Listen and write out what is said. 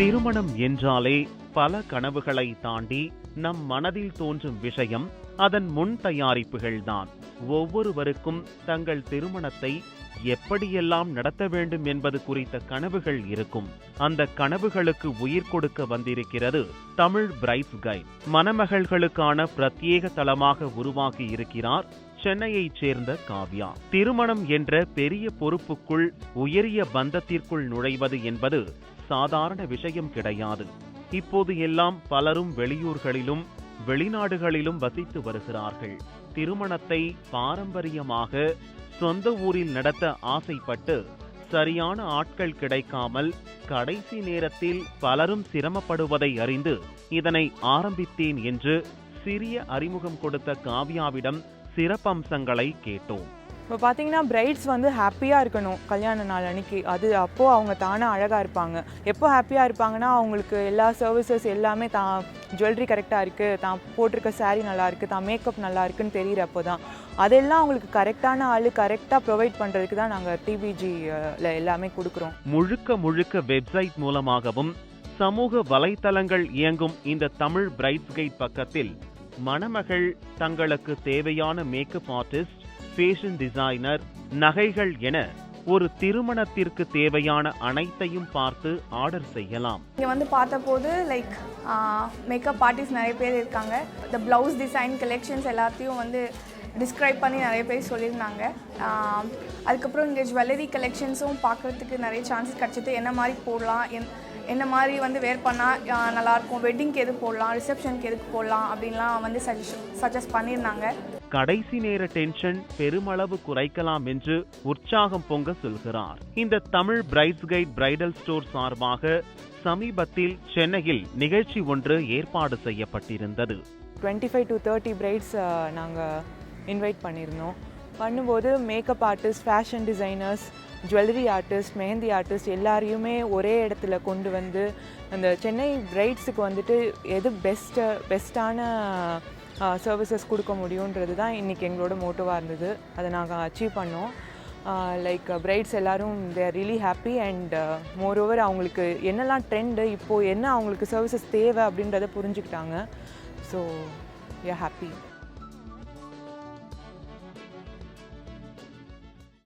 திருமணம் என்றாலே பல கனவுகளை தாண்டி நம் மனதில் தோன்றும் விஷயம் அதன் முன் தயாரிப்புகள்தான். ஒவ்வொருவருக்கும் தங்கள் திருமணத்தை எப்படியெல்லாம் நடத்த வேண்டும் என்பது குறித்த கனவுகள் இருக்கும். அந்த கனவுகளுக்கு உயிர் கொடுக்க வந்திருக்கிறது தமிழ் பிரைட்ஸ் கைட். மணமகள்களுக்கான பிரத்யேக தளமாக உருவாகி இருக்கிறார் சென்னையைச் சேர்ந்த காவ்யா. திருமணம் என்ற பெரிய பொறுப்புக்குள், உயரிய பந்தத்திற்குள் நுழைவது என்பது சாதாரண விஷயம் கிடையாது. இப்போது எல்லாம் பலரும் வெளியூர்களிலும் வெளிநாடுகளிலும் வசித்து வருகிறார்கள். திருமணத்தை பாரம்பரியமாக சொந்த ஊரில் நடத்த ஆசைப்பட்டு சரியான ஆட்கள் கிடைக்காமல் கடைசி நேரத்தில் பலரும் சிரமப்படுவதை அறிந்து இதனை ஆரம்பித்தேன் என்று சிறிய அறிமுகம் கொடுத்த காவ்யாவிடம் சிறப்பம்சங்களை கேட்டோம். இப்போ பார்த்தீங்கன்னா பிரைட்ஸ் வந்து ஹாப்பியாக இருக்கணும் கல்யாண நாள் அன்னைக்கு. அப்போது அவங்க தானாக அழகாக இருப்பாங்க. எப்போ ஹாப்பியாக இருப்பாங்கன்னா அவங்களுக்கு எல்லா சர்வீசஸ் எல்லாமே தான் ஜுவல்லரி கரெக்டாக இருக்குது, தான் போட்டிருக்க சாரீ நல்லா இருக்குது, தான் மேக்கப் நல்லா இருக்குன்னு தெரிகிறப்போ தான். அதெல்லாம் அவங்களுக்கு கரெக்டான ஆள் கரெக்டாக ப்ரொவைட் பண்ணுறதுக்கு தான் நாங்கள் டிபிஜியில் எல்லாமே கொடுக்குறோம். முழுக்க வெப்சைட் மூலமாகவும் சமூக வலைத்தளங்கள் இயங்கும் இந்த தமிழ் பிரைட்ஸ் கைட் பக்கத்தில் மணமகள் தங்களுக்கு தேவையான மேக்கப் ஆர்டிஸ்ட், ஃபேஷன் டிசைனர், நகைகள் என ஒரு திருமணத்திற்கு தேவையான அனைத்தையும் பார்த்து ஆர்டர் செய்யலாம். இங்கே வந்து பார்த்தபோது மேக்கப் ஆர்டிஸ்ட் நிறைய பேர் இருக்காங்க. இந்த ப்ளவுஸ் டிசைன் கலெக்ஷன்ஸ் எல்லாத்தையும் வந்து டிஸ்கிரைப் பண்ணி நிறைய பேர் சொல்லியிருந்தாங்க. அதுக்கப்புறம் இங்கே ஜுவல்லரி கலெக்ஷன்ஸும் பார்க்குறதுக்கு நிறைய சான்சஸ் கிடச்சிது. என்ன மாதிரி போடலாம், என்ன மாதிரி வந்து வேர் பண்ணால் நல்லாயிருக்கும், வெட்டிங்க்கு எது போடலாம், ரிசப்ஷனுக்கு எதுக்கு போடலாம் அப்படின்லாம் வந்து சஜஸ்ட் பண்ணியிருந்தாங்க. கடைசி நேர டென்ஷன் பெருமளவு குறைக்கலாம் என்று உற்சாகம் பொங்க சொல்கிறார். இந்த Tamil brides guide bridal store சார்பாக சமீபத்தில் சென்னையில் நிகழ்ச்சி ஒன்று ஏற்பாடு செய்யப்பட்டிருந்தது. 25 to 30 பிரைட்ஸ் நாங்கள் இன்வைட் பண்ணியிருந்தோம். பண்ணும்போது makeup artist, fashion designers, jewellery artist, mehndi artist எல்லாரையுமே ஒரே இடத்துல கொண்டு வந்து அந்த சென்னை பிரைட்ஸுக்கு வந்துட்டு எது பெஸ்ட்டான சர்வீசஸ் கொடுக்க முடியுன்றது தான் இன்றைக்கி எங்களோட மோட்டிவாக இருந்தது. அதை நாங்கள் அச்சீவ் பண்ணோம். பிரைட்ஸ் எல்லோரும் they are really happy and moreover அவங்களுக்கு என்னெல்லாம் ட்ரெண்டு, இப்போது என்ன அவங்களுக்கு சர்வீசஸ் தேவை அப்படின்றத புரிஞ்சுக்கிட்டாங்க. So we are happy.